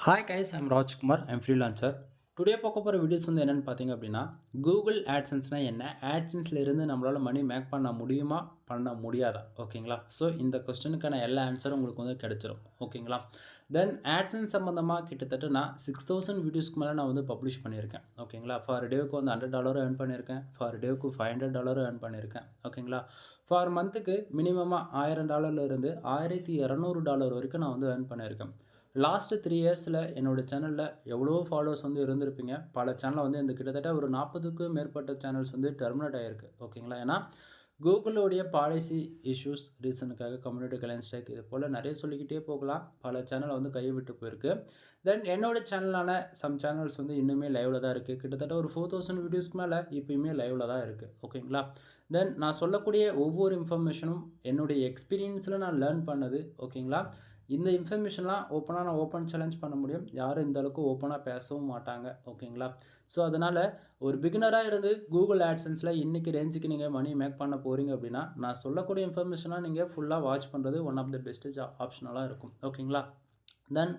Hi guys, I'm Rajkumar. I'm freelancer. Today பார்க்க போகிற videos வந்து என்னென்னு பார்த்தீங்க அப்படின்னா, கூகுள் ஆட்சன்ஸ்னால் என்ன, ஆட்சன்ஸில் இருந்து நம்மளால் மணி மேக் பண்ண முடியுமா, பண்ண முடியாதா, ஓகேங்களா? ஸோ இந்த கொஸ்டினுக்கான எல்லா ஆன்சரும் உங்களுக்கு வந்து கிடச்சிரும், ஓகேங்களா? தென் ஆட்சன்ஸ் சம்மந்தமாக கிட்டத்தட்ட நான் 6000 வீடியோஸ்க்கு மேலே நான் வந்து பப்ளிஷ் பண்ணியிருக்கேன், ஓகேங்களா? ஃபார் டேவுக்கு வந்து $100 ஏர்ன் பண்ணியிருக்கேன், ஃபார் டேவுக்கு $500 ஏர்ன் பண்ணியிருக்கேன், ஓகேங்களா? ஃபார் மந்த்துக்கு மினிமமாக $1000 $1200 வரைக்கும் நான் வந்து ஏர்ன் பண்ணியிருக்கேன். லாஸ்ட்டு 3 இயர்ஸில் என்னோடய சேனலில் எவ்வளோ ஃபாலோவர்ஸ் வந்து இருந்திருப்பீங்க. பல சேனலில் வந்து இந்த கிட்டத்தட்ட ஒரு 40க்கும் மேற்பட்ட சேனல்ஸ் வந்து டெர்மினேட் ஆகிருக்கு, ஓகேங்களா? ஏன்னா கூகுளோடைய பாலிசி இஷ்யூஸ் ரீசனுக்காக கம்யூனிட்டி கைட்லைன் ஸ்ட்ரைக் இது போல் நிறைய சொல்லிக்கிட்டே போகலாம். பல சேனலை வந்து கையை விட்டு போயிருக்கு. தென் என்னோடய சேனலான சம் சேனல்ஸ் வந்து இன்னுமே லைவில் தான் இருக்குது. கிட்டத்தட்ட ஒரு 4000 வீடியோஸ்க்கு மேலே இப்போயுமே லைவில் தான் இருக்குது, ஓகேங்களா? தென் நான் சொல்லக்கூடிய ஒவ்வொரு இன்ஃபர்மேஷனும் என்னுடைய எக்ஸ்பீரியன்ஸில் நான் லேர்ன் பண்ணது, ஓகேங்களா? இந்த இன்ஃபர்மேஷன்லாம் நான் ஓப்பன் சேலஞ்ச் பண்ண முடியும். யாரும் இந்த அளவுக்கு ஓப்பனாக பேசவும் மாட்டாங்க, ஓகேங்களா? ஸோ அதனால் ஒரு பிகினராக இருந்து கூகுள் ஆட்சன்ஸில் இன்றைக்கி ரேஞ்சுக்கு நீங்கள் மணி மேக் பண்ண போகிறீங்க அப்படின்னா, நான் சொல்லக்கூடிய இன்ஃபர்மேஷனாக நீங்கள் ஃபுல்லாக வாட்ச் பண்ணுறது ஒன் ஆஃப் த பெஸ்ட்டு ஆப்ஷனலாக இருக்கும், ஓகேங்களா? தென்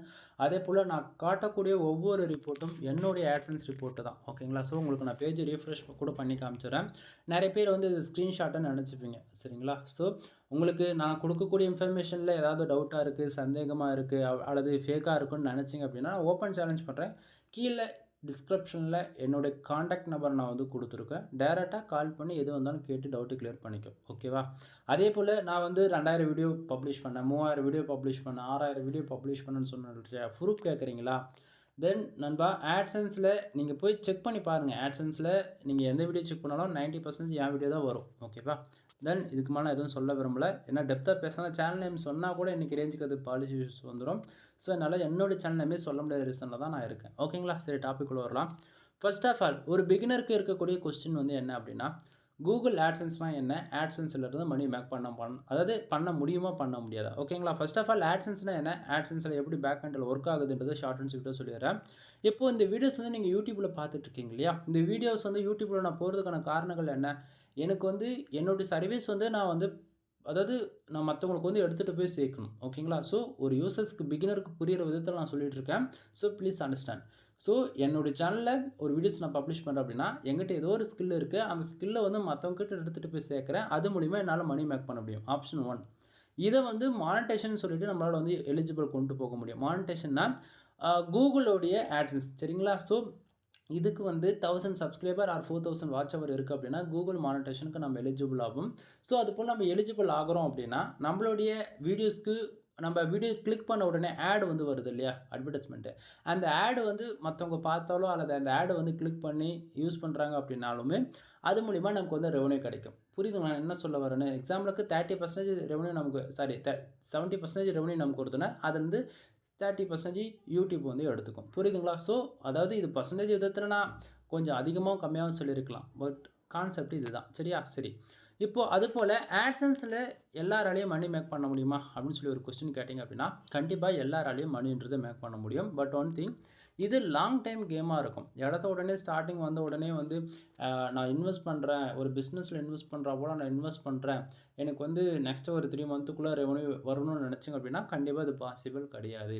அதே போல் நான் காட்டக்கூடிய ஒவ்வொரு ரிப்போர்ட்டும் என்னுடைய ஆட்சன்ஸ் ரிப்போர்ட்டு தான், ஓகேங்களா? ஸோ உங்களுக்கு நான் பேஜ் ரீஃப்ரெஷ் கூட பண்ணி காமிச்சிடுறேன். நிறைய பேர் வந்து இது ஸ்க்ரீன்ஷாட்டுன்னு நினச்சிப்பீங்க, சரிங்களா? ஸோ உங்களுக்கு நான் கொடுக்கக்கூடிய இன்ஃபர்மேஷனில் ஏதாவது டவுட்டாக இருக்குது, சந்தேகமாக இருக்குது, அல்லது ஃபேக்காக இருக்குன்னு நினச்சிங்க அப்படின்னா ஓப்பன் சேலஞ்ச் பண்ணுறேன். கீழே டிஸ்கிரிப்ஷனில் என்னுடைய காண்டாக்ட் நம்பர் நான் வந்து கொடுத்துருக்கேன். டைரெக்டாக கால் பண்ணி எது வந்தாலும் கேட்டு டவுட்டு கிளியர் பண்ணிக்கும், ஓகேவா? அதே போல் நான் வந்து 2000 வீடியோ பப்ளிஷ் பண்ணேன், 3000 வீடியோ பப்ளிஷ் பண்ணேன், 6000 வீடியோ பப்ளிஷ் பண்ணேன்னு சொன்ன ப்ரூஃப் கேட்குறீங்களா? தென் நண்பா, ஆட்சன்ஸில் நீங்கள் போய் செக் பண்ணி பாருங்கள். ஆட்சன்ஸில் நீங்கள் எந்த வீடியோ செக் பண்ணாலும் 90% என் வீடியோ தான் வரும், ஓகேவா? தென் இதுக்கு மேலே எதுவும் சொல்ல விரும்பலை. ஏன்னா டெப்த்தாக பேசினா சேனல் நேம் சொன்னால் கூட இன்றைக்கி ரேஞ்சுக்கு அது பாலிசி இஷ்யூஸ் வந்துடும். ஸோ என்னால் என்னோடய சேனல் நேமே சொல்ல முடியாத ரீசனில் தான் நான் இருக்கேன், ஓகேங்களா? சரி, டாபிக்குள்ளே வரலாம். ஃபர்ஸ்ட் ஆஃப் ஆல் ஒரு பிகினருக்கு இருக்கக்கூடிய கொஸ்டின் வந்து என்ன அப்படின்னா, கூகுள் ஆட்சன்ஸ்னால் என்ன, ஆட்சன்ஸில் மணி மேக் அதாவது பண்ண முடியுமா, பண்ண முடியாதா, ஓகேங்களா? ஃபர்ஸ்ட் ஆஃப் ஆல் ஆட்சன்ஸ்னால் என்ன, ஆட்சன்ஸில் எப்படி பேக் எண்டில் ஒர்க் ஆகுதுன்றது ஷார்ட் அண்ட் ஸ்வீட்டாக சொல்லிடுறேன். இப்போ இந்த வீடியோஸ் வந்து நீங்கள் யூடியூப்பில் பார்த்துட்ருக்கீங்க இல்லையா? இந்த வீடியோஸ் வந்து யூடியூப்பில் நான் போகிறதுக்கான காரணங்கள் என்ன? எனக்கு வந்து என்னுடைய சர்வீஸ் வந்து அதாவது நான் மற்றவங்களுக்கு வந்து எடுத்துகிட்டு போய் சேர்க்கணும், ஓகேங்களா? ஸோ ஒரு யூசர்ஸ்க்கு பிகினருக்கு புரிகிற விதத்தில் நான் சொல்லிகிட்டு இருக்கேன். So please understand. ஸோ என்னுடைய சேனலில் ஒரு வீடியோஸ் நான் பப்ளிஷ் பண்ணுறேன் அப்படின்னா, என்கிட்ட ஏதோ ஒரு ஸ்கில் இருக்குது. அந்த ஸ்கில்லை வந்து மற்றவங்ககிட்ட எடுத்துகிட்டு போய் சேர்க்குறேன். அது மூலிமா என்னால் மணி மேக் பண்ண முடியும். ஆப்ஷன் 1. இதை வந்து மானிட்டேஷன் சொல்லிட்டு நம்மளால் வந்து எலிஜிபிள் கொண்டு போக முடியும். மானிட்டேஷன்னா கூகுளோடைய ஆட்சன்ஸ், சரிங்களா? ஸோ இதுக்கு வந்து 1000 சப்ஸ்கிரைபர் ஆர் 4000 வாட்ச் அவர் இருக்குது அப்படின்னா கூகுள் மானிட்டேஷனுக்கு நம்ம எலிஜிபிள் ஆகும். ஸோ அதுபோல் நம்ம எலிஜிபிள் ஆகிறோம் அப்படின்னா நம்மளுடைய வீடியோஸ்க்கு நம்ம வீடியோ கிளிக் பண்ண உடனே ஆட் வந்து வருது இல்லையா, அட்வர்டைஸ்மெண்ட்டு. அந்த ஆடு வந்து மற்றவங்க பார்த்தாலோ அல்லது அந்த ஆடை வந்து கிளிக் பண்ணி யூஸ் பண்ணுறாங்க அப்படின்னாலுமே அது மூலிமா நமக்கு வந்து ரெவன்யூ கிடைக்கும். புரியுது நான் என்ன சொல்ல வரேன்னு? எக்ஸாம்பிளுக்கு 30% ரெவன்யூ நமக்கு 70% ரெவன்யூ நமக்கு கொடுத்தோன்னா அதுலேருந்து 30% யூடியூப் வந்து எடுத்துக்கும். புரியுதுங்களா? ஸோ அதாவது இது பர்சன்டேஜ் விதத்தில் நான் கொஞ்சம் அதிகமாகவும் கம்மியாகவும் சொல்லியிருக்கலாம். பட் கான்செப்ட் இதுதான், சரியா? சரி. இப்போது அதுபோல் ஆட்சன்ஸில் எல்லாராலையும் மணி மேக் பண்ண முடியுமா அப்படின்னு சொல்லி ஒரு கொஸ்டின் கேட்டிங்க அப்படின்னா, கண்டிப்பாக எல்லாராலையும் மணின்றதை மேக் பண்ண முடியும். பட் ஒன் திங், இது லாங் டைம் கேமாக இருக்கும். இடத்த உடனே ஸ்டார்டிங் வந்த உடனே வந்து நான் இன்வெஸ்ட் பண்ணுறேன், ஒரு பிஸ்னஸில் இன்வெஸ்ட் பண்ணுறா போல் நான் இன்வெஸ்ட் பண்ணுறேன், எனக்கு வந்து நெக்ஸ்ட்டு ஒரு 3 மந்த்துக்குள்ளே ரெவன்யூ வரணும்னு நினச்சிங்க அப்படின்னா கண்டிப்பாக அது பாசிபிள் கிடையாது.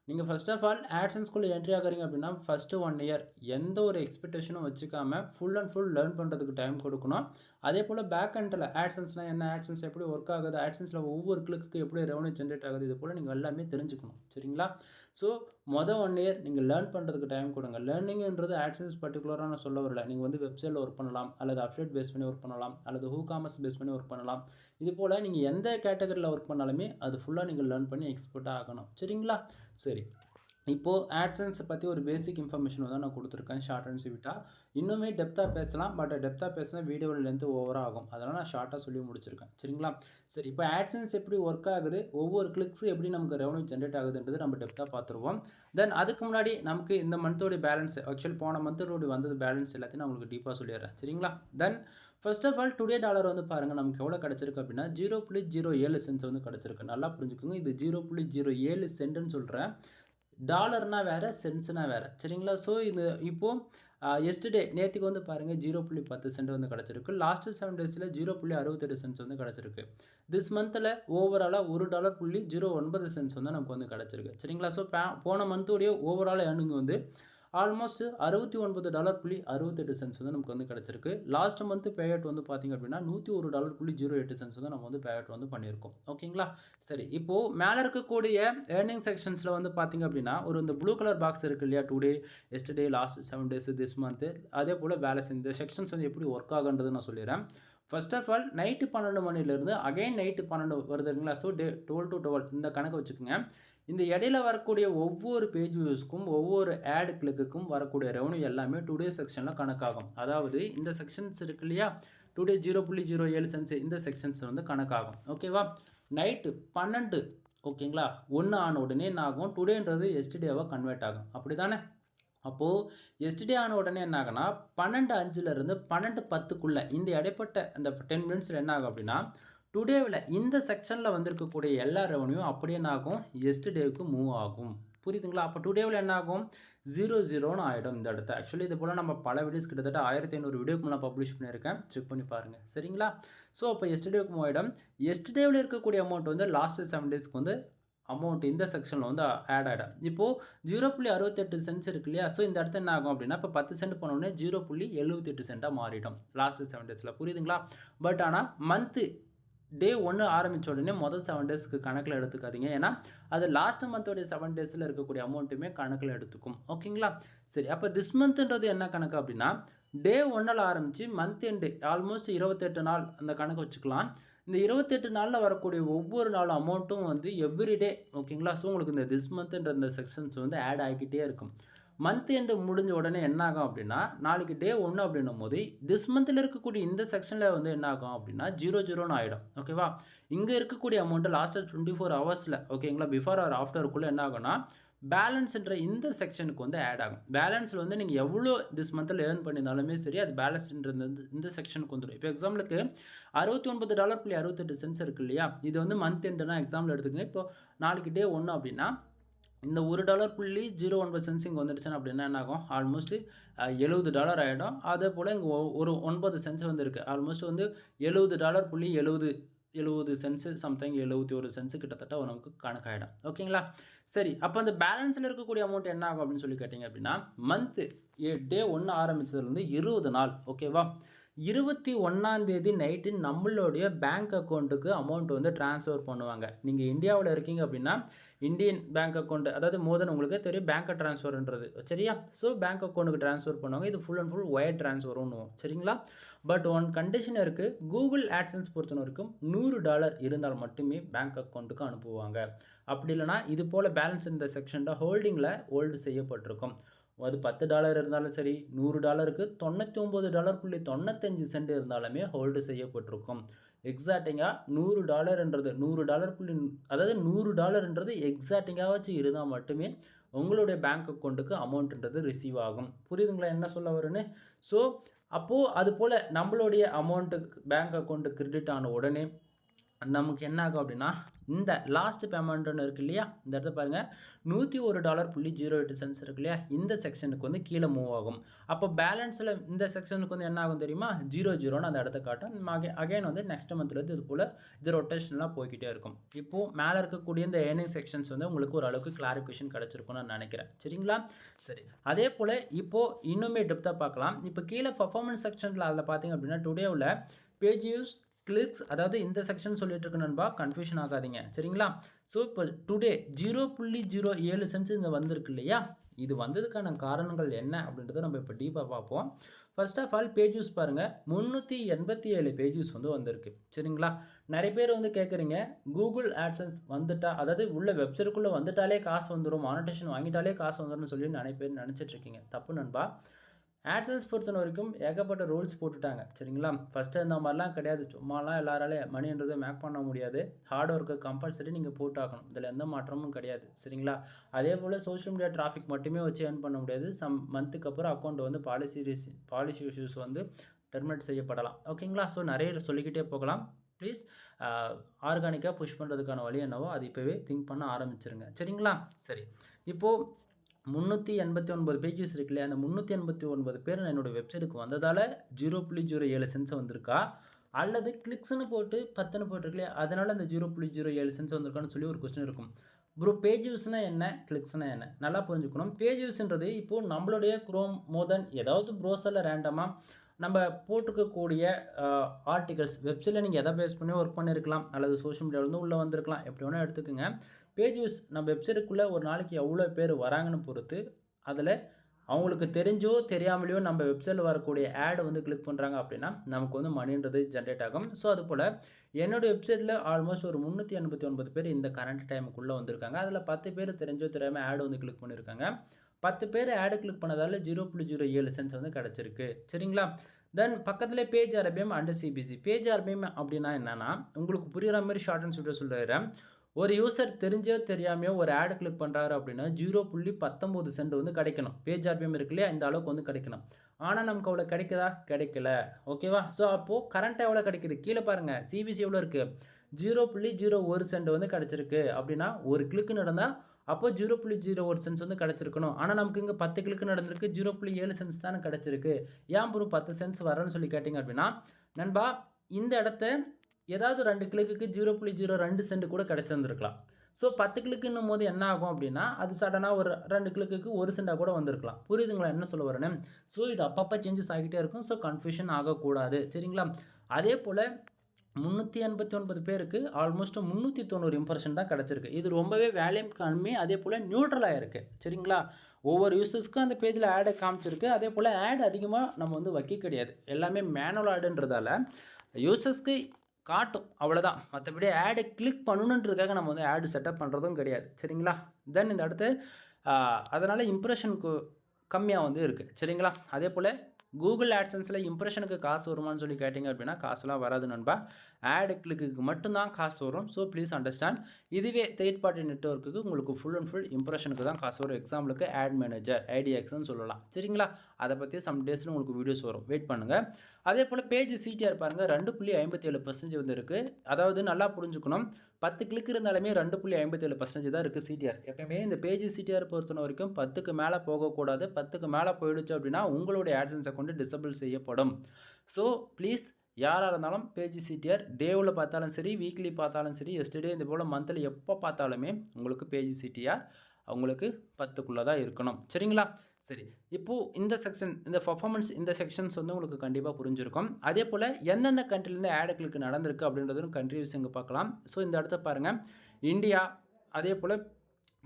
நீங்கள் ஃபர்ஸ்ட் ஆஃப் ஆல் ஆட்சன்ஸ்குள்ளே என்ட்ரி ஆகுறீங்க அப்படின்னா ஃபஸ்ட்டு 1 இயர் எந்த ஒரு எக்ஸ்பெக்டேஷனும் வச்சுக்காமல் ஃபுல் அண்ட் ஃபுல் லேர்ன் பண்ணுறதுக்கு டைம் கொடுக்கணும். அதே போல் பேக் எண்டில் ஆட்சன்ஸ்னால் என்ன, ஆட்சன்ஸ் எப்படி ஒர்க் ஆகுது, ஆட்சன்ஸில் ஒவ்வொரு கிளிக்கு எப்படி ரெவன்யூ ஜென்ரேட் ஆகுது, இது போல் நீங்கள் எல்லாமே தெரிஞ்சுக்கணும், சரிங்களா? ஸோ 1 இயர் நீங்கள் லேர்ன் பண்ணுறதுக்கு டைம் கொடுங்க. லேர்னிங்கிறது ஆட்சன்ஸ் பர்டிகுலராக நான் சொல்ல வரல. நீங்கள் வந்து வெப்சைட்டில் ஒர்க் பண்ணலாம், அல்லது அஃபிலியேட் பேஸ் பண்ணி ஒர்க் பண்ணலாம், அல்லது காமர்ஸ் பேஸ் பண்ணி ஒர்க் பண்ணலாம். இது போல் நீங்கள் எந்த கேட்டகரியில் ஒர்க் பண்ணாலுமே அது ஃபுல்லாக நீங்கள் லேர்ன் பண்ணி எக்ஸ்பர்ட்டாக ஆகணும், சரிங்களா? சரி. இப்போது ஆட்சன்ஸை பற்றி ஒரு பேசிக் இன்ஃபர்மேஷன் தான் நான் கொடுத்துருக்கேன் ஷார்ட் அண்ட் ஸ்வீட்டாக. இன்னுமே டெப்த்தாக பேசலாம், பட் டெப்த்தாக பேசினா வீடியோவில் லென்த்து ஓவராக ஆகும். அதனால் நான் ஷார்ட்டாக சொல்லி முடிச்சிருக்கேன், சரிங்களா? சரி, இப்போ ஆட்சன்ஸ் எப்படி ஒர்க் ஆகுது, ஒவ்வொரு கிளிக்ஸும் எப்படி நமக்கு ரெவன்யூ ஜென்ரேட் ஆகுதுன்றது நம்ம டெப்த்தாக பார்த்துருவோம். தென் அதுக்கு முன்னாடி நமக்கு இந்த மந்தோடைய பேலன்ஸ், ஆக்சுவல் போன மந்தோடைய வந்தது பேலன்ஸ் எல்லாத்தையும் நான் உங்களுக்கு டீப்பாக சொல்லிடுறேன், சரிங்களா? Then first of all today dollar வந்து பாருங்கள் நமக்கு எவ்வளோ கிடச்சிருக்கு அப்படின்னா 0.07 சென்ட்ஸ் வந்து கிடச்சிருக்கு. நல்லா புரிஞ்சுக்கோங்க, இது 0.07 சென்ட்னு சொல்கிறேன். டாலர்னா வேறு, சென்ட்ஸ்னா வேறு, சரிங்களா? ஸோ இது இப்போது எஸ்டர்டே நேற்றுக்கு வந்து பாருங்கள் 0.10 சென்ட் வந்து கிடச்சிருக்கு. லாஸ்ட்டு 7 டேஸில் 0.68 சென்ட்ஸ் வந்து கிடச்சிருக்கு. திஸ் மந்தில் ஓவராலாக $1.09 சென்ட்ஸ் வந்து நமக்கு வந்து கிடச்சிருக்கு, சரிங்களா? ஸோ போன மந்தோடைய ஓவரால் ஏர்னிங் வந்து ஆல்மோஸ்ட் $69.68 வந்து நமக்கு வந்து கிடச்சிருக்கு. லாஸ்ட் மந்த் பே அவுட் வந்து பார்த்திங்க அப்படின்னா $101.08 வந்து நம்ம வந்து பே அவுட் வந்து பண்ணியிருக்கோம், ஓகேங்களா? சரி, இப்போது மேலே இருக்கக்கூடிய ஏர்னிங் செக்ஷன்ஸில் வந்து பார்த்திங்க அப்படின்னா இந்த ப்ளூ கலர் பாக்ஸ் இருக்குது இல்லையா, today, yesterday, last 7 days, this month, அதே போல் பேலன்ஸ் இந்த செக்ஷன்ஸ் வந்து எப்படி ஒர்க் ஆகுன்றது நான் சொல்லிடுறேன். ஃபர்ஸ்ட் ஆஃப் ஆல் நைட்டு 12 மணிலேருந்து அகைன் நைட்டு 12 வருதுங்களா? ஸோ 12 to 12 இந்த கணக்கு வச்சுக்கோங்க. இந்த இடையில வரக்கூடிய ஒவ்வொரு பேஜ் வியூஸ்க்கும் ஒவ்வொரு ஆட் கிளிக்குக்கும் வரக்கூடிய ரெவன்யூ எல்லாமே டுடே செக்ஷனில் கணக்காகும். அதாவது இந்த செக்ஷன்ஸ் இருக்கு இல்லையா, டுடே 0.07 சென்ட்ஸ் இந்த செக்ஷன்ஸ் வந்து கணக்காகும், ஓகேவா? நைட்டு 12 ஓகேங்களா, 1 ஆன உடனே என்ன ஆகும், டுடேன்றது எஸ்டர்டேவாக கன்வெர்ட் ஆகும், அப்படி தானே? அப்போது எஸ்டர்டே ஆன உடனே என்ன ஆகுனா 12:05 12:10 இந்த இடைப்பட்ட அந்த 10 மினிட்ஸில் என்ன ஆகும் அப்படின்னா டுடேவில் இந்த செக்ஷனில் வந்திருக்கக்கூடிய எல்லா ரெவன்யூவும் அப்படியே என்ன ஆகும், எஸ்டர்டேவுக்கு மூவ் ஆகும். புரியுதுங்களா? அப்போ டுடேவில் என்ன ஆகும், 0-0ன்னு ஆகிடும் இந்த இடத்த. ஆக்சுவலி இது போல் நம்ம பல வீடியோஸ் கிட்டத்தட்ட 1500 வீடியோக்கு நான் பப்ளிஷ் பண்ணியிருக்கேன், செக் பண்ணி பாருங்கள், சரிங்களா? ஸோ அப்போ எஸ்டர்டேவுக்கு மூவ் ஆகிடும். எஸ்டர்டேவில் இருக்கக்கூடிய அமௌண்ட் வந்து லாஸ்ட் 7 டேஸ்க்கு வந்து அமௌண்ட் இந்த செக்ஷனில் வந்து ஆட் ஆகிடும். இப்போது 0.68 சென்ட்ஸ் இருக்கு இல்லையா, ஸோ இந்த இடத்துல என்ன ஆகும் அப்படின்னா இப்போ 10 சென்ட் போனோடனே 0.78 சென்ட்டாக மாறிடும் லாஸ்ட் 7 டேஸில், புரியுதுங்களா? பட் ஆனால் மந்த்து டே 1 ஆரம்பித்த உடனே மொதல் 7 டேஸ்க்கு கணக்கில் எடுத்துக்காதீங்க. ஏன்னா அது லாஸ்ட் மந்தோடைய 7 டேஸில் இருக்கக்கூடிய அமௌண்ட்டுமே கணக்கில் எடுத்துக்கும், ஓகேங்களா? சரி, அப்போ திஸ் மந்த்ன்றது என்ன கணக்கு அப்படின்னா டே 1ல் ஆரம்பித்து மந்த் எண்டு ஆல்மோஸ்ட் 28 நாள் அந்த கணக்கு வச்சுக்கலாம். இந்த 28 நாளில் வரக்கூடிய ஒவ்வொரு நாளும் அமௌண்ட்டும் வந்து எவ்ரிடே, ஓகேங்களா? ஸோ உங்களுக்கு இந்த திஸ் மந்த்ன்ற இந்த செக்ஷன்ஸ் வந்து ஆட் ஆகிக்கிட்டே இருக்கும். மந்த் எண்டு முடிஞ்ச உடனே என்ன ஆகும் அப்படின்னா நாளைக்கு டே 1 அப்படின்னும் போது திஸ் மந்தில் இருக்கக்கூடிய இந்த செக்ஷனில் வந்து என்ன ஆகும் அப்படின்னா 0-0ன்னு ஆகிடும், ஓகேவா? இங்கே இருக்கக்கூடிய அமௌண்ட்டு லாஸ்ட்டு 24 ஹவர்ஸில், ஓகேங்களா, பிஃபோர் ஆர் ஆஃப்டருக்குள்ளே என்ன ஆகும்னா பேலன்ஸ்ன்ற இந்த செக்ஷனுக்கு வந்து ஆட் ஆகும். பேலன்ஸில் வந்து நீங்கள் எவ்வளோ திஸ் மந்தில் ஏர்ன் பண்ணியிருந்தாலுமே சரி அது பேலன்ஸ்ன்ற இந்த செக்ஷனுக்கு வந்துடும். இப்போ எக்ஸாம்பிளுக்கு $69.68 இருக்கு இல்லையா, இது வந்து மந்த் எண்டுனா எக்ஸாம்பிள் எடுத்துக்கங்க. இப்போ நாளைக்கு டே 1 அப்படின்னா இந்த $1.09 இங்கே வந்துடுச்சுன்னா அப்படின்னா என்ன ஆகும், ஆல்மோஸ்ட் $70 ஆகிடும். அதே போல் இங்கே ஒரு 9 சென்ட்ஸ் வந்து இருக்குது. ஆல்மோஸ்ட் வந்து $70.70 சம்திங் 71 சென்ட்ஸ் கிட்டத்தட்ட நமக்கு கணக்காயிடும், ஓகேங்களா? சரி, அப்போ அந்த பேலன்ஸில் இருக்கக்கூடிய அமௌண்ட் என்ன ஆகும் அப்படின்னு சொல்லி கேட்டிங்க அப்படின்னா மந்த்து டே 1 ஆரம்பித்ததுலேருந்து 20 நாள், ஓகேவா? 21 நைட்டு நம்மளுடைய பேங்க் அக்கௌண்ட்டுக்கு அமௌண்ட் வந்து ட்ரான்ஸ்ஃபர் பண்ணுவாங்க. நீங்கள் இந்தியாவில் இருக்கீங்க அப்படின்னா இந்தியன் பேங்க் அக்கௌண்ட், அதாவது மோதன் உங்களுக்கு தெரியும் பேங்க் ட்ரான்ஸ்ஃபர்ன்றது, சரியா? ஸோ பேங்க் அக்கௌண்ட்டுக்கு ட்ரான்ஸ்ஃபர் பண்ணுவாங்க. இது ஃபுல் அண்ட் ஃபுல் ஒயர் ட்ரான்ஸ்ஃபர்னுவோம், சரிங்களா? பட் ஒன் கண்டிஷன் இருக்குது, கூகுள் ஆட்சன்ஸ் பொறுத்த வரைக்கும் $100 இருந்தால் மட்டுமே பேங்க் அக்கௌண்ட்டுக்கு அனுப்புவாங்க. அப்படி இல்லைனா இது போல் பேலன்ஸ் இந்த செக்ஷனில் ஹோல்டிங்கில் ஹோல்டு செய்யப்பட்டிருக்கும். அது $10 இருந்தாலும் சரி, $100க்கு $99.95 இருந்தாலுமே ஹோல்டு செய்யப்பட்டிருக்கும். எக்ஸாக்டிங்காக $100 அதாவது $100 எக்ஸாக்டிங்காக இருந்தால் மட்டுமே உங்களுடைய பேங்க் அக்கௌண்ட்டுக்கு அமௌண்ட்ன்றது ரிசீவ் ஆகும். புரியுதுங்களா என்ன சொல்ல வருன்னு? ஸோ அப்போது அது போல் நம்மளுடைய அமௌண்ட்டுக்கு பேங்க் அக்கௌண்ட்டு கிரெடிட் ஆன உடனே நமக்கு என்ன ஆகும் அப்படின்னா இந்த லாஸ்ட் பேமெண்ட்னு இருக்கு இல்லையா, இந்த இடத்த பாருங்கள் $101.08 இருக்கு இல்லையா, இந்த செக்ஷனுக்கு வந்து கீழே மூவ் ஆகும். அப்போ பேலன்ஸில் இந்த செக்ஷனுக்கு வந்து என்ன ஆகும் தெரியுமா, 0-0ன்னு அந்த இடத்த காட்டும். அகைன் வந்து நெக்ஸ்ட் மந்த்லேருந்து இது போல் இது ரொட்டேஷனலாக போய்கிட்டே இருக்கும். இப்போது மேலே இருக்கக்கூடிய இந்த ஏர்னிங் செக்ஷன்ஸ் வந்து உங்களுக்கு ஓரளவுக்கு கிளாரிஃபிகேஷன் கிடச்சிருக்கும்னு நான் நினைக்கிறேன், சரிங்களா? சரி, அதே போல் இப்போது இன்னுமே டெப்த்தாக பார்க்கலாம். இப்போ கீழே பர்ஃபார்மன்ஸ் செக்ஷனில் அதில் பார்த்தீங்க அப்படின்னா டுடேவில் பேஜ் வியூஸ் கிளிக்ஸ், அதாவது இந்த செக்ஷன் சொல்லிட்டு இருக்கு நண்பா, கன்ஃபியூஷன் ஆகாதீங்க, சரிங்களா? ஸோ இப்போ டுடே 0.07 சென்ட்ஸ் இங்கே வந்திருக்கு இல்லையா, இது வந்ததுக்கான காரணங்கள் என்ன அப்படின்றத நம்ம இப்போ டீப்பாக பார்ப்போம். First of all page use பாருங்கள், 387 பேஜ் யூஸ் வந்து வந்திருக்கு, சரிங்களா? நிறைய பேர் வந்து கேட்குறீங்க கூகுள் ஆட்சன்ஸ் வந்துட்டா, அதாவது உள்ள வெப்சைட்டுக்குள்ளே வந்துட்டாலே காசு வந்துடும், மானிட்டேஷன் வாங்கிட்டாலே காசு வந்துடும்னு சொல்லி நிறைய பேர் நினச்சிட்ருக்கீங்க. தப்பு நண்பா. ஆட்சன்ஸ் பொறுத்த வரைக்கும் ஏகப்பட்ட ரூல்ஸ் போட்டுட்டாங்க, சரிங்களா? ஃபஸ்ட்டு இந்த மாதிரிலாம் கிடையாது, சும்மாலாம் எல்லாராலே மணின்றதை மேக் பண்ண முடியாது. ஹார்ட் ஒர்க்கு கம்பல்சரி நீங்கள் போட்டாக்கணும், இதில் எந்த மாற்றமும் கிடையாது, சரிங்களா? அதே போல் சோஷியல் மீடியா டிராஃபிக் மட்டுமே வச்சு ஏர்ன் பண்ண முடியாது. சம் மந்த்துக்கு அப்புறம் அக்கௌண்ட் வந்து பாலிசி இஷ்யூஸ் வந்து டெர்மினேட் செய்யப்படலாம், ஓகேங்களா? ஸோ நிறைய சொல்லிக்கிட்டே போகலாம். ப்ளீஸ் ஆர்கானிக்காக புஷ் பண்ணுறதுக்கான வழி என்னவோ அது இப்போவே திங்க் பண்ண ஆரம்பிச்சிருங்க. சரிங்களா? சரி. இப்போது 389 பேஜஸ் இருக்கு இல்லையா? அந்த 389 பேர் என்னோட வெப்சைட்டுக்கு வந்ததால 0.07 சென்ட்ஸ் வந்திருக்கா? அல்லது கிளிக்ஸ்ன்னு போட்டு 10ன்னு போட்டிருக்கு இல்லையா? அதனால அந்த 0.07 சென்ட்ஸ் வந்திருக்கான்னு சொல்லி ஒரு கொஸ்டின் இருக்கும். ப்ரோ பேஜ் வியூஸ்னா என்ன? கிளிக்ஸ்னா என்ன? நல்லா புரிஞ்சுக்கணும். பேஜ் வியூஸ்ன்றது இப்போது நம்மளுடைய குரோம் மோதன் ஏதாவது ப்ரௌசரில் ரேண்டமாக நம்ம போட்டிருக்கக்கூடிய ஆர்டிகல்ஸ் வெப்சைட்டில் நீங்கள் எதை பேஸ் பண்ணி ஒர்க் பண்ணியிருக்கலாம், அல்லது சோஷியல் மீடியாவிலேருந்து உள்ளே வந்திருக்கலாம், எப்படி வேணால் எடுத்துக்கோங்க. பேஜ் வியூஸ் நம்ம வெப்சைட்டுக்குள்ளே ஒரு நாளைக்கு எவ்வளோ பேர் வராங்கன்னு பொறுத்து அதில் அவங்களுக்கு தெரிஞ்சோ தெரியாமலையோ நம்ம வெப்சைட்டில் வரக்கூடிய ஆட் வந்து கிளிக் பண்ணுறாங்க அப்படின்னா நமக்கு வந்து மணின்றது ஜென்ரேட் ஆகும். ஸோ அதுபோல் என்னோடய வெப்சைட்டில் ஆல்மோஸ்ட் ஒரு 389 பேர் இந்த கரண்ட் டைமுக்குள்ளே வந்திருக்காங்க. அதில் 10 பேர் தெரிஞ்சோ தெரியாமல் ஆட் வந்து கிளிக் பண்ணியிருக்காங்க. 10 பேர் ஆடு கிளிக் பண்ணதால் 0.07 சென்ட்ஸ் வந்து கிடச்சிருக்கு. சரிங்களா? தென் பக்கத்தில் page RPM and CBC. Page RPM அப்படின்னா என்னென்னா உங்களுக்கு புரிகிற மாதிரி ஷார்ட் அண்ட் ஸ்வீட்டாக சொல்லிடுறேன். ஒரு யூசர் தெரிஞ்சோ தெரியாமையோ ஒரு ஆடு கிளிக் பண்ணுறாரு அப்படின்னா 0.19 சென்ட் வந்து கிடைக்கணும். பேஜ் ஆர்பிஎம் இருக்கு இல்லையா, இந்த அளவுக்கு வந்து கிடைக்கணும். ஆனால் நமக்கு அவ்வளோ கிடைக்குதா? கிடைக்கல. ஓகேவா? ஸோ அப்போது கரண்ட்டாக எவ்வளோ கிடைக்குது? கீழே பாருங்கள், சிபிசி எவ்வளோ இருக்குது? 0.01 சென்ட் வந்து கிடச்சிருக்கு. அப்படின்னா ஒரு கிளிக்கு நடந்தால் அப்போ 0.01 சென்ட்ஸ் வந்து கிடச்சிருக்கணும். ஆனால் நமக்கு இங்கே 10 கிளிக்கு நடந்திருக்கு, 0.7 சென்ட்ஸ் தானே கிடச்சிருக்கு. ஏன் ப்ரோ 10 சென்ட்ஸ் வரேன்னு சொல்லி கேட்டிங்க அப்படின்னா, நண்பா இந்த இடத்த ஏதாவது 2 கிளிக்கு 0.02 சென்ட் கூட கிடச்சிருந்துருக்கலாம். ஸோ 10 கிளிக்குன்னும் போது என்ன ஆகும் அப்படின்னா அது சடனாக ஒரு 2 கிளிக்கு 1 சென்டாக கூட வந்திருக்கலாம். புரியுதுங்களா என்ன சொல்ல வரேன்னு? ஸோ இது அப்பப்போ சேஞ்சஸ் ஆகிட்டே இருக்கும். ஸோ கன்ஃபியூஷன் ஆகக்கூடாது. சரிங்களா? அதே போல் 389 பேருக்கு ஆல்மோஸ்ட் 390 இம்ப்ரெஷன் தான் கிடச்சிருக்கு. இது ரொம்பவே வேல்யூம் கம்மி. அதே போல் நியூட்ரலாக இருக்குது. சரிங்களா? ஒவ்வொரு யூசர்ஸ்க்கும் அந்த பேஜில் ஆடை காமிச்சிருக்கு. அதே போல் ஆட் அதிகமாக நம்ம வந்து வைக்க கிடையாது. எல்லாமே மேனுவல் ஆடுன்றதால யூசர்ஸ்க்கு காட்டும், அவ்வளோதான். மற்றபடி ஆடை கிளிக் பண்ணணுன்றதுக்காக நம்ம வந்து ஆடு செட்டப் பண்ணுறதும் கிடையாது. சரிங்களா? தென் இந்த அடுத்து அதனால் இம்ப்ரெஷனுக்கு கம்மியாக வந்து இருக்குது. சரிங்களா? அதே போல் கூகுள் ஆட்சன்ஸில் இம்ப்ரெஷனுக்கு காசு வருமானு சொல்லி கேட்டிங்க அப்படின்னா காசுலாம் வராது நண்பா. ஆடு கிளிக்கு மட்டும்தான் காசு வரும். So please understand. இதுவே தேர்ட் பார்ட்டி நெட்வொர்க்குக்கு உங்களுக்கு ஃபுல் அண்ட் ஃபுல் இம்ப்ரெஷனுக்கு தான் காசு வரும். எக்ஸாம்பிளுக்கு ஆட் மேனேஜர் ஐடிஎக்ஸ்ன்னு சொல்லலாம். சரிங்களா? அதை பற்றி சம் டேஸில் உங்களுக்கு வீடியோஸ் வரும், வெயிட் பண்ணுங்கள். அதே போல் பேஜ் சிடிஆர் பாருங்கள் 2.57% வந்து இருக்குது. அதாவது நல்லா புரிஞ்சுக்கணும், 10 கிளிக் இருந்தாலுமே 2.57% தான் இருக்குது சிடிஆர். எப்பயுமே இந்த பேஜ் சிடிஆர் பொறுத்த வரைக்கும் 10க்கு மேலே போகக்கூடாது. 10க்கு மேலே போயிடுச்சு அப்படின்னா உங்களுடைய ஆட்சன்ஸ் அக்கௌண்ட் டிசபிள் செய்யப்படும். ஸோ ப்ளீஸ் யாராக இருந்தாலும் பேஜ் சிடிஆர் டேவில் பார்த்தாலும் சரி, வீக்லி பார்த்தாலும் சரி, எஸ்டர்டே இந்த போல் மந்த்லி எப்போ பார்த்தாலுமே உங்களுக்கு பேஜ் சிடிஆர் உங்களுக்கு 10க்குள்ளே தான் இருக்கணும். சரிங்களா? சரி, இப்போது இந்த செக்ஷன், இந்த பர்ஃபார்மன்ஸ், இந்த செக்ஷன்ஸ் வந்து உங்களுக்கு கண்டிப்பாக புரிஞ்சிருக்கும். அதே போல் எந்தெந்த கண்ட்ரிலேருந்து ஆடு கிளிக் நடந்திருக்கு அப்படின்றதும் கண்ட்ரிஸ் இங்கே பார்க்கலாம். ஸோ இந்த இடத்த பாருங்கள், இந்தியா, அதே போல்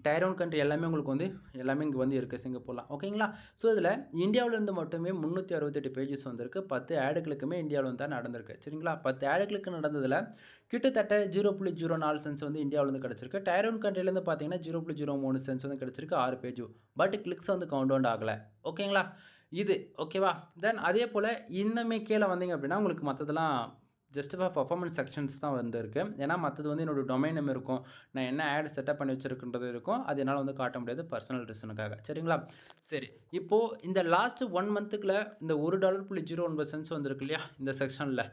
டயர் 1 கண்ட்ரி எல்லாமே உங்களுக்கு வந்து எல்லாமே இங்கே வந்து இருக்குது சிங்கப்பூர்லாம். ஓகேங்களா? ஸோ இதில் இந்தியாவிலேருந்து மட்டுமே 368 பேஜஸ் வந்திருக்கு. 10 ஆடு கிளிக்குமே இந்தியாவில் வந்து தான் நடந்திருக்கு. சரிங்களா? 10 ஆடு கிளிக்கு நடந்ததில் கிட்டத்தட்ட 0.04 சென்ட்ஸ் வந்து இந்தியாவிலேருந்து கிடச்சிருக்கு. டயர் 1 கண்ட்ரிலேருந்து பார்த்தீங்கன்னா 0.03 சென்ட்ஸ் வந்து கிடச்சிருக்கு 6 பேஜ். பட் கிளிக்ஸ் வந்து கவுண்ட் ஆகலை. ஓகேங்களா? இது ஓகேவா? தென் அதே போல் இன்னுமே கீழே வந்தீங்க அப்படின்னா உங்களுக்கு மற்றதெல்லாம் ஜஸ்ட் ஃபார் பர்ஃபார்மன்ஸ் செக்ஷன்ஸ் தான் வந்துருக்கு. ஏன்னா மற்றது வந்து என்னோடய டொமைன் நேம் இருக்கும், நான் என்ன ஆட் செட்டப் பண்ணி வச்சுருக்குன்றது இருக்கும். அது என்னால் வந்து காட்ட முடியாது பர்சனல் ரீசனுக்காக. சரிங்களா? சரி, இப்போது இந்த லாஸ்ட்டு 1 மந்த்துக்குள்ள இந்த $1.09 சென்ட்ஸ் வந்திருக்கு இல்லையா இந்த செக்ஷனில்,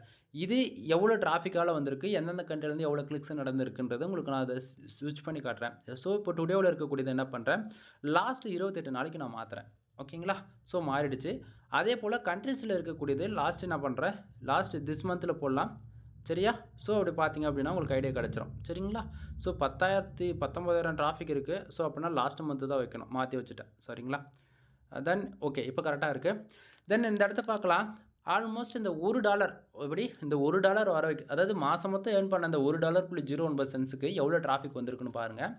இது எவ்வளோ டிராஃபிக்கால் வந்திருக்கு, எந்தெந்த கண்ட்ரிலேருந்து எவ்வளோ கிளிக்ஸ் நடந்திருக்குன்றது உங்களுக்கு நான் அதை ஸ்விட்ச் பண்ணி காட்டுறேன். ஸோ இப்போ டுடேவில் இருக்கக்கூடியது என்ன பண்ணுறேன், லாஸ்ட்டு 28 நாளைக்கு நான் மாற்றுறேன். ஓகேங்களா? ஸோ மாறிடுச்சு. அதே போல் கண்ட்ரிஸில் இருக்கக்கூடியது லாஸ்ட் என்ன பண்ணுறேன், லாஸ்ட் திஸ் மந்தில் போடலாம். சரியா? ஸோ அப்படி பார்த்தீங்க அப்படின்னா உங்களுக்கு ஐடியா கிடச்சிரும். சரிங்களா? ஸோ 19,000 டிராஃபிக் இருக்குது. ஸோ அப்படின்னா லாஸ்ட் மந்த்து தான் வைக்கணும், மாற்றி வச்சுட்டேன். சரிங்களா? தென் ஓகே, இப்போ கரெக்டாக இருக்குது. தென் இந்த இடத்த பார்க்கலாம். ஆல்மோஸ்ட் இந்த $1 எப்படி இந்த $1 வர வைக்க, அதாவது மாதம் மொத்தம் ஏர்ன் பண்ண அந்த $1.09 சென்ட்ஸுக்கு எவ்வளோ டிராஃபிக் வந்திருக்குன்னு பாருங்கள்.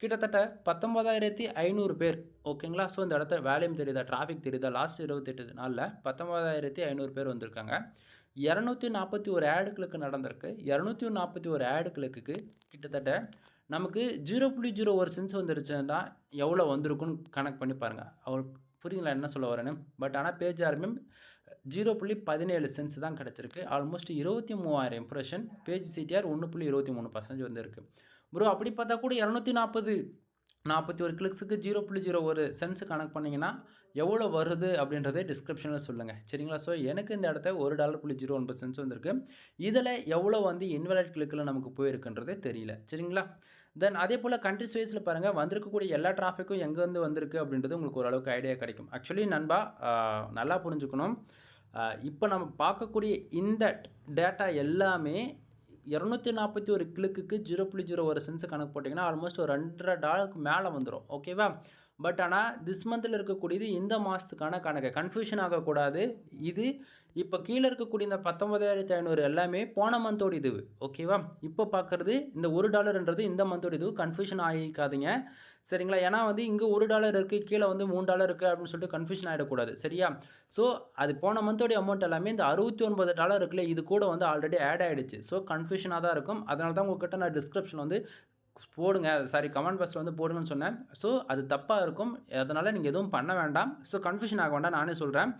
கிட்டத்தட்ட 19,500 பேர். ஓகேங்களா? ஸோ இந்த இடத்த வேல்யூம் தெரியுதா, டிராஃபிக் தெரியுதா, லாஸ்ட் 28 நாளில் 19,500 பேர் வந்திருக்காங்க. 241 ஆடு கிளிக்கு நடந்திருக்கு. 241 ஆடு கிளிக்கு கிட்டத்தட்ட நமக்கு 0.01 சென்ட்ஸ் வந்துருச்சுன்னா எவ்வளோ வந்திருக்குன்னு கனெக்ட் பண்ணி பாருங்கள். அவங்களுக்கு புரியுங்களா என்ன சொல்ல வரேன்னு? பட் ஆனால் பேஜ் ஆர்பிஎம் 0.17 சென்ட்ஸ் தான் கிடச்சிருக்கு. Almost 23,000 impression. பேஜ் சிடிஆர் 1.23% வந்து இருக்குது. ப்ரோ அப்படி பார்த்தா கூட 240 41 கிளிக்ஸுக்கு 0.01 சென்ஸ் கணக்கு பண்ணிங்கன்னா எவ்வளோ வருது அப்படின்றத டிஸ்கிரிப்ஷனில் சொல்லுங்கள் சரிங்களா. ஸோ எனக்கு இந்த இடத்த $1.09 வந்திருக்கு. இதில் எவ்வளோ வந்து இன்வாலிட் கிளிக்கில் நமக்கு போயிருக்குன்றதே தெரியல சரிங்களா. தென் அதே போல் கண்ட்ரிஸ் வைஸில் பாருங்கள் வந்திருக்கக்கூடிய எல்லா டிராஃபிக்கும் எங்கேருந்து வந்திருக்கு அப்படின்றது உங்களுக்கு ஓரளவுக்கு ஐடியா கிடைக்கும். ஆக்சுவலி நண்பா நல்லா புரிஞ்சுக்கணும். இப்போ நம்ம பார்க்கக்கூடிய இந்த டேட்டா எல்லாமே $241 கிளிக்குக்கு 0.01 சென்ஸ் கணக்கு போட்டிங்கன்னா ஆல்மோஸ்ட் ஒரு $2.50 மேலே வந்துடும் ஓகேவா. பட் ஆனால் திஸ் மந்தில் இருக்கக்கூடியது இந்த மாதத்துக்கான கணக்கு, கன்ஃபியூஷன் ஆகக்கூடாது. இது இப்போ கீழே இருக்கக்கூடிய இந்த 19,500 எல்லாமே போன மந்தோட இது ஓகேவா. இப்போ பார்க்குறது இந்த $1ன்றது இந்த மந்தோட இது, கன்ஃபியூஷன் ஆகிக்காதீங்க சரிங்களா. ஏன்னா வந்து இங்கே $1 இருக்குது, கீழே வந்து $3 இருக்குது அப்படின்னு சொல்லிட்டு கன்ஃபியூஷன் ஆகிடக்கூடாது சரியா. ஸோ அது போன மந்தோடைய அமௌண்ட் எல்லாமே இந்த $69 இருக்குல்ல, இது கூட வந்து ஆல்ரெடி ஆட் ஆகிடுச்சு. ஸோ கன்ஃபியூஷனாக தான் இருக்கும். அதனால தான் உங்கள்கிட்ட நான் டிஸ்கிரிப்ஷன் வந்து போடுங்க, சாரி கமெண்ட் பாக்ஸில் வந்து போடுங்கன்னு சொன்னேன். ஸோ அது தப்பாக இருக்கும், அதனால் நீங்கள் எதுவும் பண்ண வேண்டாம். ஸோ கன்ஃபியூஷன் ஆக வேண்டாம், நானே சொல்கிறேன்.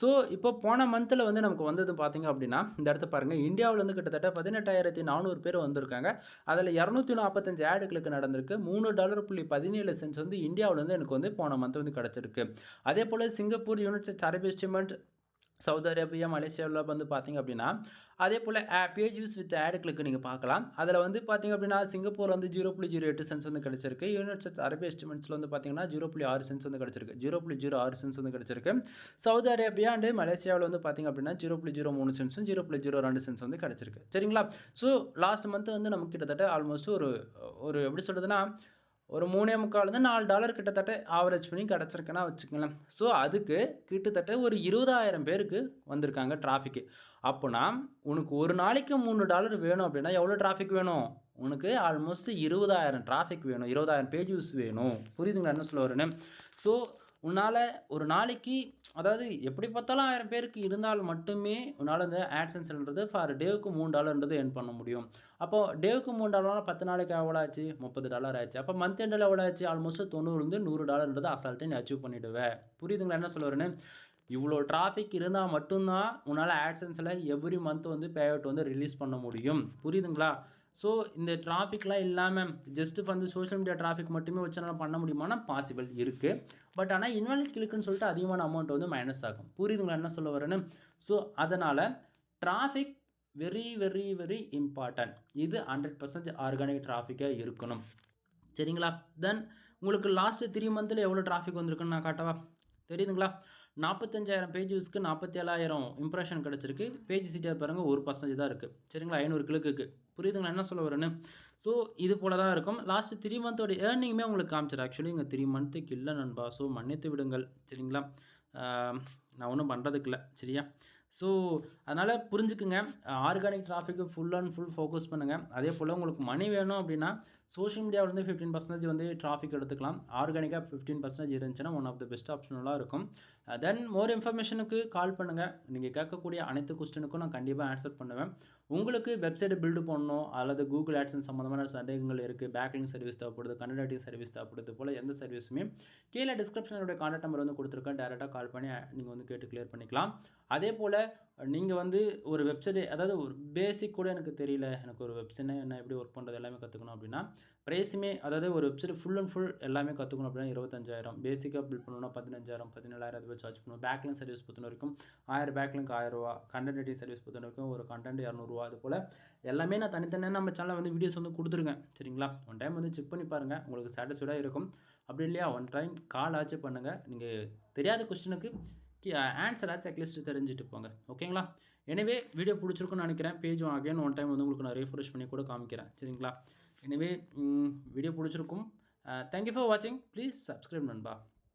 ஸோ இப்போ போன மந்தில் வந்து நமக்கு வந்தது பார்த்திங்க அப்படின்னா இந்த இடத்த பாருங்கள், இந்தியாவில் வந்து கிட்டத்தட்ட 18,400 பேர் வந்திருக்காங்க. அதில் 245 ஆடுகளுக்கு நடந்திருக்கு. $3.17 வந்து இந்தியாவில் வந்து எனக்கு வந்து போன மந்த் வந்து கிடச்சிருக்கு. அதே போல் சிங்கப்பூர், யுனைடெட் அரபு எமிரேட்ஸ், சவுதி அரேபியா, மலேசியாவில் வந்து பார்த்திங்க அப்படின்னா அதே போல் பேஜ் யூஸ் வித் ஆடுகளுக்கு நீங்கள் பார்க்கலாம். அதில் வந்து பார்த்திங்க அப்படின்னா சிங்கப்பூர் வந்து 0.08 சென்ஸ் வந்து கிடச்சிருக்கு. யுனைடெட் அரபு எமிரேட்ஸில் வந்து பார்த்திங்கன்னா 0.6 சென்ஸ் வந்து கிடச்சிருக்கு. 0.06 சென்ஸ் வந்து கிடச்சிருக்கு. சவுதி அரேபியா அண்டு மலேசியாவில் வந்து பார்த்திங்க அப்படின்னா 0.03 சென்ஸும் 0.02 சென்ஸ் வந்து கிடச்சிருக்கு சரிங்களா. ஸோ லாஸ்ட் மந்த் வந்து நமக்கு கிட்டத்தட்ட ஆல்மோஸ்ட் ஒரு எப்படி சொல்கிறதுனா ஒரு $3.25 கிட்டத்தட்ட ஆவரேஜ் பண்ணி கிடச்சிருக்குன்னா வச்சுக்கோங்களேன். ஸோ அதுக்கு கிட்டத்தட்ட ஒரு 20,000 பேருக்கு வந்திருக்காங்க டிராஃபிக்கு. அப்போனா உனக்கு ஒரு நாளைக்கு $3 வேணும் அப்படின்னா எவ்வளோ டிராஃபிக் வேணும்? உனக்கு ஆல்மோஸ்ட் 20,000 டிராஃபிக் வேணும், 20,000 பேஜ் யூஸ் வேணும். புரியுதுங்களா என்ன சொல்ல வரேன்னு. ஸோ உன்னால் ஒரு நாளைக்கு அதாவது எப்படி பார்த்தாலும் 1000 பேருக்கு இருந்தால் மட்டுமே உன்னால் இந்த ஆட்சன்ஸ்ன்றது ஃபார் டேவுக்கு $3ன்றது ஏர்ன் பண்ண முடியும். அப்போது டேவுக்கு $3 10 நாளைக்கு எவ்வளோ ஆச்சு? $30 ஆச்சு. அப்போ மந்த் எண்டில் எவ்வளோ ஆச்சு? ஆல்மோஸ்ட் 90லேருந்து $100ன்றது அசால்ட்டே நீ அச்சீவ் பண்ணிவிடுவேன். புரியுதுங்களா என்ன சொல்ல வரேன்னு. இவ்வளோ டிராஃபிக் இருந்தால் மட்டும்தான் உன்னால் ஆட்சன்ஸில் எவ்ரி மந்த் வந்து பே அவுட் வந்து ரிலீஸ் பண்ண முடியும். புரியுதுங்களா. ஸோ இந்த டிராஃபிக்லாம் இல்லாமல் ஜஸ்ட்டு வந்து சோஷியல் மீடியா டிராஃபிக் மட்டுமே வச்சு நம்ம பண்ண முடியுமானா பாசிபிள் இருக்குது. பட் ஆனால் இன்வாலிட் கிளிக்குன்னு சொல்லிட்டு அதிகமான அமௌண்ட் வந்து மைனஸ் ஆகும். புரியுதுங்களா என்ன சொல்ல வரேன்னு. ஸோ அதனால் traffic very very very important. இது 100% ஆர்கானிக் டிராஃபிக்காக இருக்கணும் சரிங்களா. தென் உங்களுக்கு லாஸ்ட்டு 3 மந்தில் எவ்வளோ டிராஃபிக் வந்திருக்குன்னு நான் காட்டவா? தெரியுதுங்களா. 45,000 பேஜ் யூஸ்க்கு 47,000 இம்ப்ரெஷன் கிடச்சிருக்கு. பேஜ் சிட்டியாக பாருங்கள் 1% தான் இருக்குது சரிங்களா. 500 கிளிக்குக்கு. புரியுதுங்களா என்ன சொல்ல வரேன்னு. ஸோ இது போல தான் இருக்கும். லாஸ்ட்டு 3 மந்தோட ஏர்னிங்குமே உங்களுக்கு காமிச்சிடும். ஆக்சுவலி இங்கே 3 மந்த்துக்கு இல்லை நண்பா. ஸோ மன்னித்து விடுங்கள் சரிங்களா. நான் ஒன்றும் பண்ணுறதுக்கு இல்லை சரியா. ஸோ அதனால் புரிஞ்சுக்குங்க, organic traffic full and full focus பண்ணுங்கள். அதே போல் உங்களுக்கு மணி வேணும் அப்படின்னா சோஷியல் மீடியாவில் வந்து 15% வந்து டிராஃபிக் எடுத்துக்கலாம். ஆர்கானிக்காக 15% இருந்துச்சுன்னா ஒன் ஆஃப் த பெஸ்ட் ஆப்ஷனலாக இருக்கும். தென் மோர் இன்ஃபர்மேஷனுக்கு கால் பண்ணுங்கள். நீங்கள் கேட்கக்கூடிய அனைத்து கொஸ்டினுக்கும் நான் கண்டிப்பாக ஆன்சர் பண்ணுவேன். உங்களுக்கு வெப்சைட் பில்டு பண்ணணும் அல்லது கூகுள் ஆட்சன்ஸ் சம்மந்தமான சந்தேகங்கள் இருக்குது, பேக்லிங் சர்வீஸ் தேவைப்படுது, கண்டென்ட் ரைட்டிங் சர்வீஸ் தேவைப்படுது போல் எந்த சர்வீஸுமே கீழே டிஸ்கிரிப்ஷனோட கான்டாக்ட் நம்பர் வந்து கொடுத்துருக்கேன். டேரெக்டாக கால் பண்ணி நீங்கள் வந்து கேட்டு கிளியர் பண்ணிக்கலாம். அதே போல் நீங்கள் வந்து ஒரு வெப்சைட் அதாவது ஒரு பேசிக் கூட எனக்கு தெரியல, எனக்கு ஒரு வெப்சைட்னா என்ன எப்படி ஒர்க் பண்ணுறது எல்லாமே கற்றுக்கணும் அப்படின்னா ப்ரைஸுமே அதாவது ஒரு வெப்சைட் ஃபுல் அண்ட் ஃபுல் எல்லாமே கற்றுக்கணும் அப்படின்னா 25,000. பேசிக்காக பில்ட் பண்ணணும்னா 15,000 17,000 அது சார்ஜ் பண்ணுவோம். பேக்லிங் சர்வீஸ் பொறுத்த வரைக்கும் 1000 பேக்லிங்க் ₹1000. கண்டென்ட் ரைட்டிங் சர்வீஸ் பொறுத்த வரைக்கும் ஒரு கண்டென்ட் ₹200. அது போல் எல்லாமே நான் தனித்தனியாக நம்ம சேனலில் வந்து வீடியோஸ் வந்து கொடுத்துருக்கேன் சரிங்களா. ஒன் டைம் வந்து செக் பண்ணி பாருங்கள், உங்களுக்கு சாட்டிஸ்ஃபைடாக இருக்கும். அப்படி இல்லையா ஒன் டைம் கால் ஆச்சு பண்ணுங்கள். நீங்கள் தெரியாத கொஸ்டினுக்கு ஆன்சர் ஆச்சு அட்லீஸ்ட் தெரிஞ்சுட்டு போங்க ஓகேங்களா. எனவே வீடியோ பிடிச்சிருக்குன்னு நினைக்கிறேன். பேஜ் அகைன் ஒன் டைம் வந்து உங்களுக்கு நான் ரீஃப்ரெஷ் பண்ணி கூட காமிக்கிறேன் சரிங்களா. எனவே வீடியோ பிடிச்சிருக்கும். தேங்க்யூ ஃபார் வாட்சிங். ப்ளீஸ் சப்ஸ்கிரைப் நண்பா.